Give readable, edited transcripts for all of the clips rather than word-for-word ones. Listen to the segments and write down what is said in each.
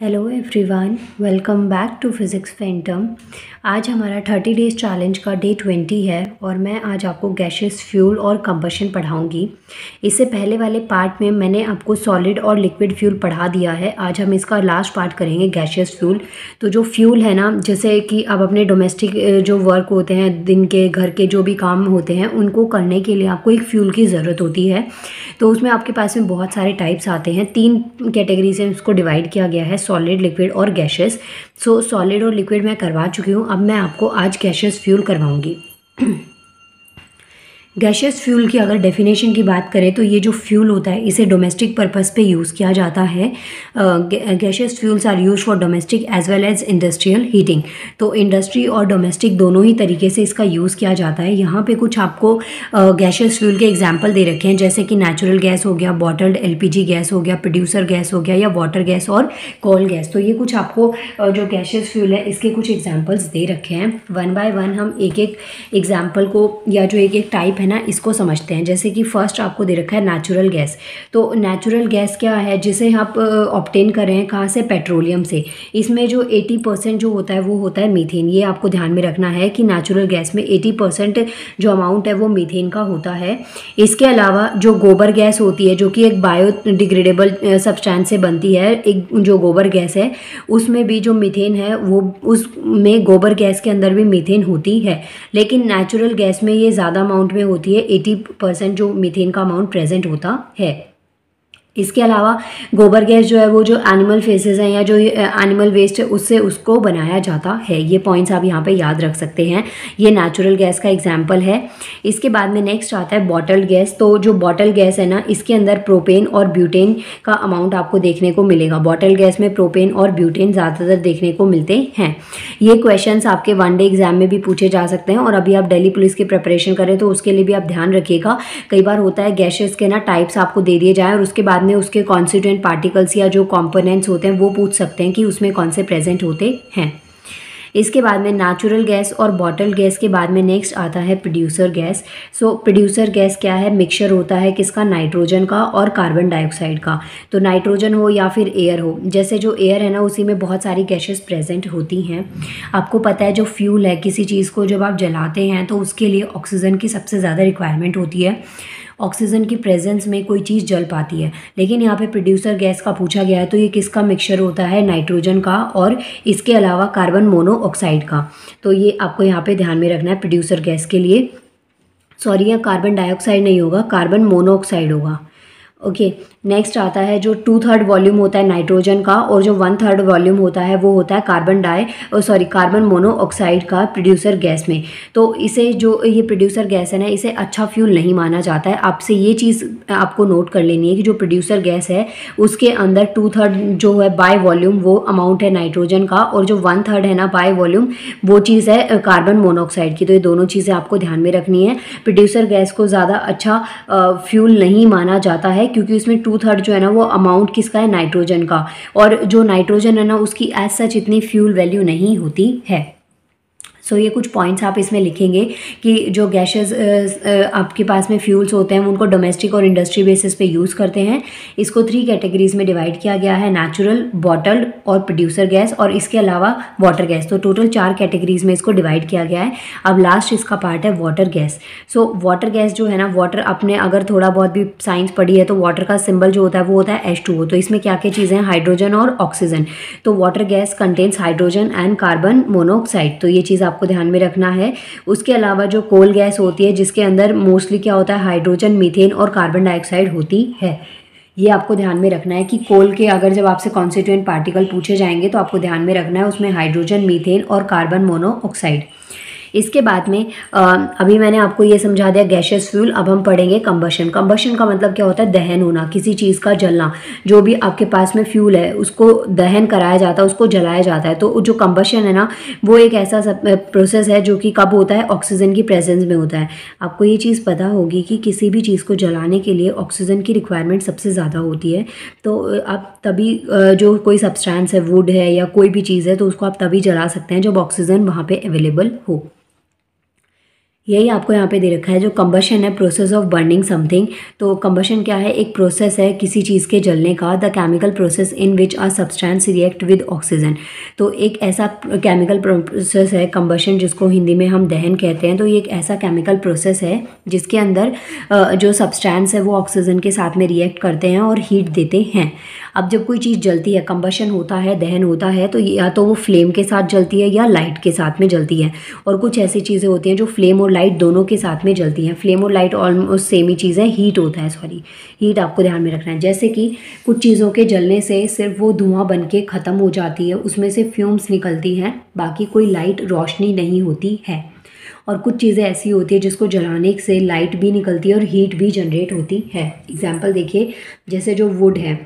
Hello everyone, welcome back to physics phantom. आज हमारा 30 days challenge का डे 20 है और मैं आज आपको गैशियस फ्यूल और कंबशन पढ़ाऊंगी। इससे पहले वाले पार्ट में मैंने आपको सॉलिड और लिक्विड फ्यूल पढ़ा दिया है। आज हम इसका लास्ट पार्ट करेंगे, गैशियस फ्यूल। तो जो फ्यूल है ना, जैसे कि अब अपने डोमेस्टिक जो वर्क होते हैं, दिन के घर के जो भी काम होते हैं, उनको करने के लिए आपको एक फ्यूल की ज़रूरत होती है। तो उसमें आपके पास में बहुत सारे टाइप्स आते हैं। 3 कैटेगरी से उसको डिवाइड किया गया है, सॉलिड, लिक्विड और गैशियस। सो सॉलिड और लिक्विड मैं करवा चुकी हूँ, अब मैं आपको आज गैशियस फ्यूल करवाऊंगी। गैशियस फ्यूल की अगर डेफिनेशन की बात करें तो ये जो फ्यूल होता है इसे डोमेस्टिक पर्पस पे यूज़ किया जाता है। Gaseous fuels are use for domestic as well as industrial heating. तो इंडस्ट्री और डोमेस्टिक दोनों ही तरीके से इसका यूज़ किया जाता है। यहाँ पे कुछ आपको गैशियस फ्यूल के एग्जाम्पल दे रखे हैं, जैसे कि नेचुरल गैस हो गया, बॉटल्ड LPG गैस हो गया, प्रोड्यूसर गैस हो गया, या वाटर गैस और कोल गैस। तो ये कुछ आपको जो गैशियस फ्यूल है इसके कुछ एग्जाम्पल्स दे रखे हैं। वन बाय वन हम एक एक एग्जाम्पल को या जो एक एक टाइप है ना इसको समझते हैं। जैसे कि फर्स्ट आपको दे रखा है नेचुरल गैस। तो नेचुरल गैस क्या है, जिसे आप ऑब्टेन कर रहे हैं कहाँ से? पेट्रोलियम से। इसमें जो 80% जो होता है वो होता है मीथेन। ये आपको ध्यान में रखना है कि नेचुरल गैस में 80% जो अमाउंट है वो मीथेन का होता है। इसके अलावा जो गोबर गैस होती है, जो कि एक बायोडिग्रेडेबल सब्सटेंस से बनती है, एक जो गोबर गैस है उसमें भी जो मीथेन है वो उसमें गोबर गैस के अंदर भी मीथेन होती है। लेकिन नेचुरल गैस में ये ज़्यादा अमाउंट में होती है, 80% जो मीथेन का अमाउंट प्रेजेंट होता है। इसके अलावा गोबर गैस जो है वो जो एनिमल फेसेस हैं या जो एनिमल वेस्ट है उससे उसको बनाया जाता है। ये पॉइंट्स आप यहाँ पे याद रख सकते हैं। ये नेचुरल गैस का एग्जांपल है। इसके बाद में नेक्स्ट आता है बॉटल्ड गैस। तो जो बॉटल गैस है ना, इसके अंदर प्रोपेन और ब्यूटेन का अमाउंट आपको देखने को मिलेगा। बॉटल गैस में प्रोपेन और ब्यूटेन ज़्यादातर देखने को मिलते हैं। ये क्वेश्चन आपके वन डे एग्जाम में भी पूछे जा सकते हैं, और अभी आप दिल्ली पुलिस की प्रिपरेशन करें तो उसके लिए भी आप ध्यान रखिएगा। कई बार होता है गैसेस के ना टाइप्स आपको दे दिए जाए और उसके बाद में उसके कॉन्स्टिट्यूएंट पार्टिकल्स या जो कंपोनेंट्स होते हैं वो पूछ सकते हैं कि उसमें कौन से प्रेजेंट होते हैं। इसके बाद में नेचुरल गैस और बॉटल गैस के बाद में नेक्स्ट आता है प्रोड्यूसर गैस। सो प्रोड्यूसर गैस क्या है? मिक्सचर होता है किसका? नाइट्रोजन का और कार्बन डाइऑक्साइड का। तो नाइट्रोजन हो या फिर एयर हो, जैसे जो एयर है ना उसी में बहुत सारी गैसेस प्रेजेंट होती हैं। आपको पता है जो फ्यूल है, किसी चीज़ को जब आप जलाते हैं तो उसके लिए ऑक्सीजन की सबसे ज़्यादा रिक्वायरमेंट होती है। ऑक्सीजन की प्रेजेंस में कोई चीज़ जल पाती है। लेकिन यहाँ पे प्रोड्यूसर गैस का पूछा गया है तो ये किसका मिक्सचर होता है? नाइट्रोजन का और इसके अलावा कार्बन मोनोऑक्साइड का। तो ये आपको यहाँ पे ध्यान में रखना है प्रोड्यूसर गैस के लिए। सॉरी, यहाँ कार्बन डाइऑक्साइड नहीं होगा, कार्बन मोनोऑक्साइड होगा। ओके, नेक्स्ट आता है जो 2/3 वॉल्यूम होता है नाइट्रोजन का और जो 1/3 वॉल्यूम होता है वो होता है कार्बन मोनोऑक्साइड का प्रोड्यूसर गैस में। तो इसे जो ये प्रोड्यूसर गैस है ना, इसे अच्छा फ्यूल नहीं माना जाता है। आपसे ये चीज़ आपको नोट कर लेनी है कि जो प्रोड्यूसर गैस है उसके अंदर 2/3 जो है बाय वॉल्यूम वो अमाउंट है नाइट्रोजन का, और जो 1/3 है ना बाय वॉल्यूम वो चीज़ है कार्बन मोनोऑक्साइड की। तो ये दोनों चीज़ें आपको ध्यान में रखनी है। प्रोड्यूसर गैस को ज़्यादा अच्छा फ्यूल नहीं माना जाता है क्योंकि इसमें 2/3 जो है ना वो अमाउंट किसका है? नाइट्रोजन का। और जो नाइट्रोजन है ना उसकी एज सच इतनी फ्यूल वैल्यू नहीं होती है। सो ये कुछ पॉइंट्स आप इसमें लिखेंगे कि जो गैसेस आपके पास में फ्यूल्स होते हैं उनको डोमेस्टिक और इंडस्ट्री बेसिस पे यूज़ करते हैं। इसको 3 कैटेगरीज में डिवाइड किया गया है, नेचुरल, बॉटल्ड और प्रोड्यूसर गैस, और इसके अलावा वाटर गैस। तो टोटल 4 कैटेगरीज में इसको डिवाइड किया गया है। अब लास्ट इसका पार्ट है water gas. So water gas जो है ना, वाटर आपने अगर थोड़ा बहुत भी साइंस पढ़ी है तो वाटर का सिंबल जो होता है वो होता है H2O। तो इसमें क्या क्या चीज़ें हैं? हाइड्रोजन और ऑक्सीजन। तो water gas contains hydrogen and carbon monoxide. तो ये चीज़ आपको ध्यान में रखना है। उसके अलावा जो कोल गैस होती है जिसके अंदर मोस्टली क्या होता है? हाइड्रोजन, मीथेन और कार्बन डाइऑक्साइड होती है। ये आपको ध्यान में रखना है कि कोल के अगर जब आपसे कॉन्स्टिट्यूएंट पार्टिकल पूछे जाएंगे तो आपको ध्यान में रखना है उसमें हाइड्रोजन, मीथेन और कार्बन मोनोऑक्साइड। इसके बाद में अभी मैंने आपको ये समझा दिया गैशियस फ्यूल। अब हम पढ़ेंगे कंबशन। कंबशन का मतलब क्या होता है? दहन होना, किसी चीज़ का जलना। जो भी आपके पास में फ्यूल है उसको दहन कराया जाता है, उसको जलाया जाता है। तो जो कंबशन है ना वो एक ऐसा प्रोसेस है जो कि कब होता है? ऑक्सीजन की प्रेजेंस में होता है। आपको ये चीज़ पता होगी कि किसी भी चीज़ को जलाने के लिए ऑक्सीजन की रिक्वायरमेंट सबसे ज़्यादा होती है। तो आप तभी जो कोई सब्सटेंस है, वुड है या कोई भी चीज़ है, तो उसको आप तभी जला सकते हैं जब ऑक्सीजन वहाँ पर अवेलेबल हो। यही आपको यहाँ पे दे रखा है, जो कंबशन है प्रोसेस ऑफ बर्निंग समथिंग। तो कंबशन क्या है, एक प्रोसेस है किसी चीज़ के जलने का, the chemical process in which a substance react with oxygen. तो एक ऐसा केमिकल प्रोसेस है कंबशन, जिसको हिंदी में हम दहन कहते हैं। तो ये एक ऐसा केमिकल प्रोसेस है जिसके अंदर जो सब्सटेंस है वो ऑक्सीजन के साथ में रिएक्ट करते हैं और हीट देते हैं। अब जब कोई चीज़ जलती है, कंबशन होता है, दहन होता है, तो या तो वो फ्लेम के साथ जलती है या लाइट के साथ में जलती है। और कुछ ऐसी चीज़ें होती हैं जो फ्लेम और लाइट दोनों के साथ में जलती हैं। फ्लेम और लाइट ऑलमोस्ट सेम ही चीज़ है, हीट होता है, सॉरी हीट आपको ध्यान में रखना है। जैसे कि कुछ चीज़ों के जलने से सिर्फ वो धुआं बन के ख़त्म हो जाती है, उसमें से फ्यूम्स निकलती हैं, बाकी कोई लाइट रोशनी नहीं होती है। और कुछ चीज़ें ऐसी होती है जिसको जलाने से लाइट भी निकलती है और हीट भी जनरेट होती है। एग्जाम्पल देखिए, जैसे जो वुड है,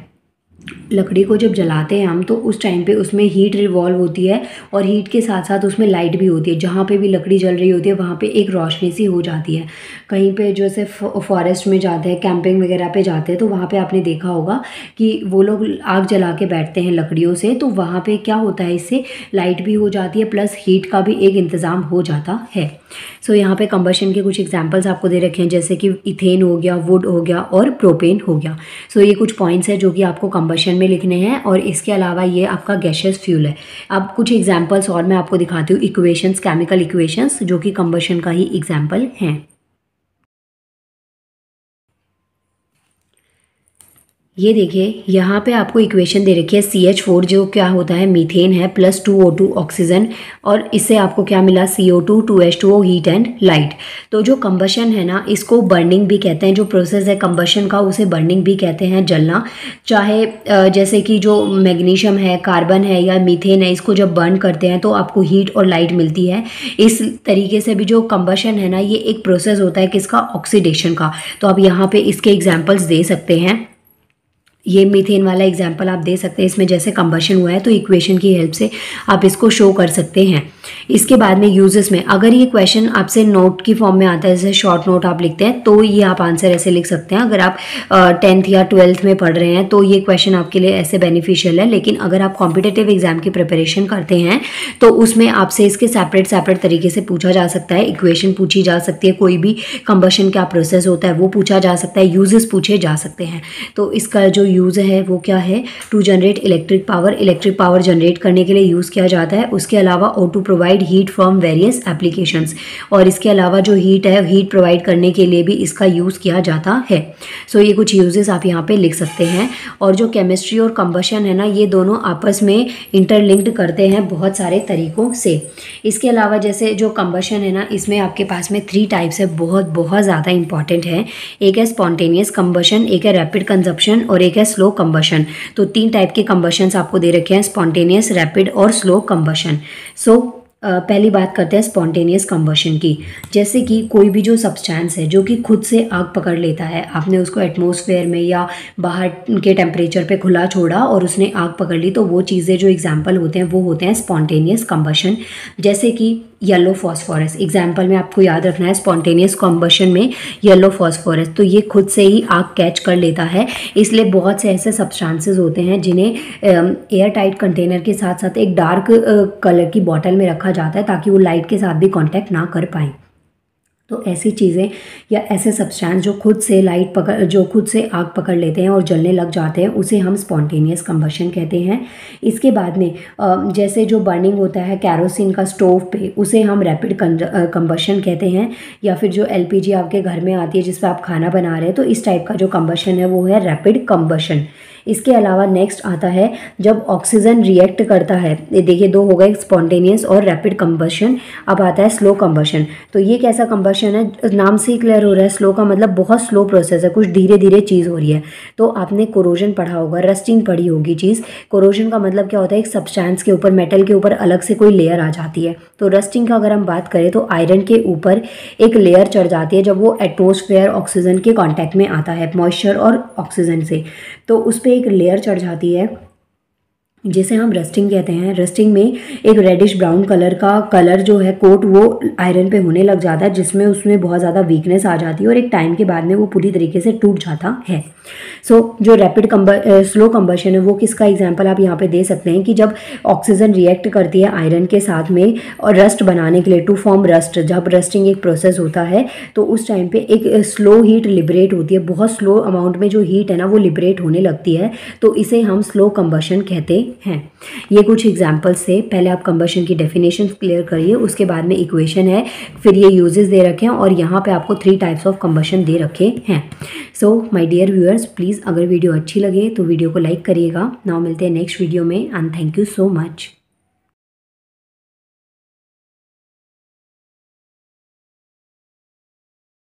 लकड़ी को जब जलाते हैं हम, तो उस टाइम पे उसमें हीट रिवॉल्व होती है और हीट के साथ साथ उसमें लाइट भी होती है। जहाँ पे भी लकड़ी जल रही होती है वहाँ पे एक रोशनी सी हो जाती है। कहीं पे जैसे फॉरेस्ट में जाते हैं, कैंपिंग वगैरह पे जाते हैं, तो वहाँ पे आपने देखा होगा कि वो लोग आग जला के बैठते हैं लकड़ियों से। तो वहाँ पे क्या होता है, इससे लाइट भी हो जाती है प्लस हीट का भी एक इंतज़ाम हो जाता है। सो यहाँ पे कंबशन के कुछ एग्जांपल्स आपको दे रखे हैं, जैसे कि इथेन हो गया, वुड हो गया और प्रोपेन हो गया। सो ये कुछ पॉइंट्स हैं जो कि आपको कंबशन में लिखने हैं। और इसके अलावा ये आपका गैशियस फ्यूल है। अब कुछ एग्जांपल्स और मैं आपको दिखाती हूँ, इक्वेशंस, केमिकल इक्वेशंस, जो कि कंबशन का ही एग्जाम्पल हैं। ये देखिए, यहाँ पे आपको इक्वेशन दे रखी है CH4, जो क्या होता है, मीथेन है, प्लस 2O2 ऑक्सीजन, और इससे आपको क्या मिला, CO2 2H2O heat and light. तो जो कंबशन है ना, इसको बर्निंग भी कहते हैं। जो प्रोसेस है कंबशन का, उसे बर्निंग भी कहते हैं, जलना। चाहे जैसे कि जो मैग्नीशियम है, कार्बन है या मीथेन है, इसको जब बर्न करते हैं तो आपको हीट और लाइट मिलती है। इस तरीके से भी जो कंबशन है ना, ये एक प्रोसेस होता है किसका, ऑक्सीडेशन का। तो आप यहाँ पे इसके एग्जाम्पल्स दे सकते हैं। ये मीथेन वाला एग्जाम्पल आप दे सकते हैं, इसमें जैसे कंबशन हुआ है, तो इक्वेशन की हेल्प से आप इसको शो कर सकते हैं। इसके बाद में यूजेस में, अगर ये क्वेश्चन आपसे नोट की फॉर्म में आता है, जैसे शॉर्ट नोट आप लिखते हैं, तो ये आप आंसर ऐसे लिख सकते हैं। अगर आप 10th या 12th में पढ़ रहे हैं तो ये क्वेश्चन आपके लिए ऐसे बेनिफिशियल है। लेकिन अगर आप कॉम्पिटिटिव एग्जाम की प्रिपरेशन करते हैं तो उसमें आपसे इसके सेपरेट तरीके से पूछा जा सकता है। इक्वेशन पूछी जा सकती है, कोई भी कंबशन क्या प्रोसेस होता है वो पूछा जा सकता है, यूजेस पूछे जा सकते हैं। तो इसका जो यूज़ है वो क्या है, to generate electric power generate करने के लिए यूज़ किया जाता है। उसके अलावा और to provide heat from various applications, और इसके अलावा जो हीट है, हीट प्रोवाइड करने के लिए भी इसका यूज़ किया जाता है। सो ये कुछ यूजेस आप यहाँ पे लिख सकते हैं। और जो केमिस्ट्री और कंबशन है ना, ये दोनों आपस में इंटरलिंक्ड करते हैं बहुत सारे तरीकों से। इसके अलावा जैसे जो कंबशन है ना, इसमें आपके पास में 3 टाइप्स है, बहुत बहुत ज़्यादा इंपॉर्टेंट है। एक है स्पॉन्टेनियस कंबशन, एक है रैपिड कंजप्शन और एक है स्लो कंबशन। तो 3 टाइप के कंबशंस आपको दे रखे हैं, स्पॉन्टेनियस, रैपिड और स्लो कंबशन। सो पहली बात करते हैं स्पॉन्टेनियस कंबशन की। जैसे कि कोई भी जो सब्सटेंस है जो कि खुद से आग पकड़ लेता है, आपने उसको एटमॉस्फेयर में या बाहर के टेम्परेचर पे खुला छोड़ा और उसने आग पकड़ ली, तो वो चीज़ें जो एग्जाम्पल होते हैं वो होते हैं स्पॉन्टेनियस कंबशन। जैसे कि येलो फॉस्फोरस, एग्जाम्पल में आपको याद रखना है, स्पॉन्टेनियस कंबशन में येलो फॉस्फोरस, तो ये खुद से ही आग कैच कर लेता है। इसलिए बहुत से ऐसे सब्सटेंसेस होते हैं जिन्हें एयर टाइट कंटेनर के साथ साथ एक डार्क कलर की बॉटल में रखा जाता है, ताकि वो लाइट के साथ भी कांटेक्ट ना कर पाएँ। तो ऐसी चीज़ें या ऐसे सब्सटेंस जो खुद से आग पकड़ लेते हैं और जलने लग जाते हैं, उसे हम स्पॉन्टेनियस कंबशन कहते हैं। इसके बाद में जैसे जो बर्निंग होता है कैरोसिन का स्टोव पे, उसे हम रैपिड कंबशन कहते हैं। या फिर जो LPG आपके घर में आती है जिस पर आप खाना बना रहे हैं, तो इस टाइप का जो कंबशन है वो है रैपिड कंबशन। इसके अलावा नेक्स्ट आता है जब ऑक्सीजन रिएक्ट करता है। ये देखिए, 2 हो गए, स्पॉन्टेनियस और रैपिड कंबशन। अब आता है स्लो कंबशन। तो ये कैसा कंबशन है, नाम से ही क्लियर हो रहा है, स्लो का मतलब बहुत स्लो प्रोसेस है, कुछ धीरे धीरे चीज़ हो रही है। तो आपने कोरोजन पढ़ा होगा, रस्टिंग पढ़ी होगी चीज़। कोरोजन का मतलब क्या होता है, एक सब्सटेंस के ऊपर, मेटल के ऊपर अलग से कोई लेयर आ जाती है। तो रस्टिंग का अगर हम बात करें तो आयरन के ऊपर एक लेयर चढ़ जाती है जब वो एटमॉस्फेयर ऑक्सीजन के कॉन्टैक्ट में आता है, मॉइस्चर और ऑक्सीजन से, तो उस पर एक लेयर चढ़ जाती है। जिसे हम रस्टिंग कहते हैं। रस्टिंग में एक रेडिश ब्राउन कलर का कलर जो है कोट वो आयरन पे होने लग जाता है, जिसमें उसमें बहुत ज़्यादा वीकनेस आ जाती है और एक टाइम के बाद में वो पूरी तरीके से टूट जाता है। जो रैपिड स्लो कंबशन है वो किसका एग्जांपल आप यहाँ पे दे सकते हैं कि जब ऑक्सीजन रिएक्ट करती है आयरन के साथ में और रस्ट बनाने के लिए, टू फॉर्म रस्ट, जब रस्टिंग एक प्रोसेस होता है तो उस टाइम पे एक स्लो हीट लिबरेट होती है, बहुत स्लो अमाउंट में जो हीट है ना वो लिबरेट होने लगती है, तो इसे हम स्लो कंबशन कहते हैं। ये कुछ एग्जांपल्स से पहले आप कंबशन की डेफिनेशन क्लियर करिए, उसके बाद में इक्वेशन है, फिर ये यूजेस दे रखे हैं और यहाँ पे आपको 3 टाइप्स ऑफ कंबशन दे रखे हैं। So my dear viewers, please अगर वीडियो अच्छी लगे तो वीडियो को लाइक करिएगा। नाउ मिलते हैं नेक्स्ट वीडियो में and thank you so much.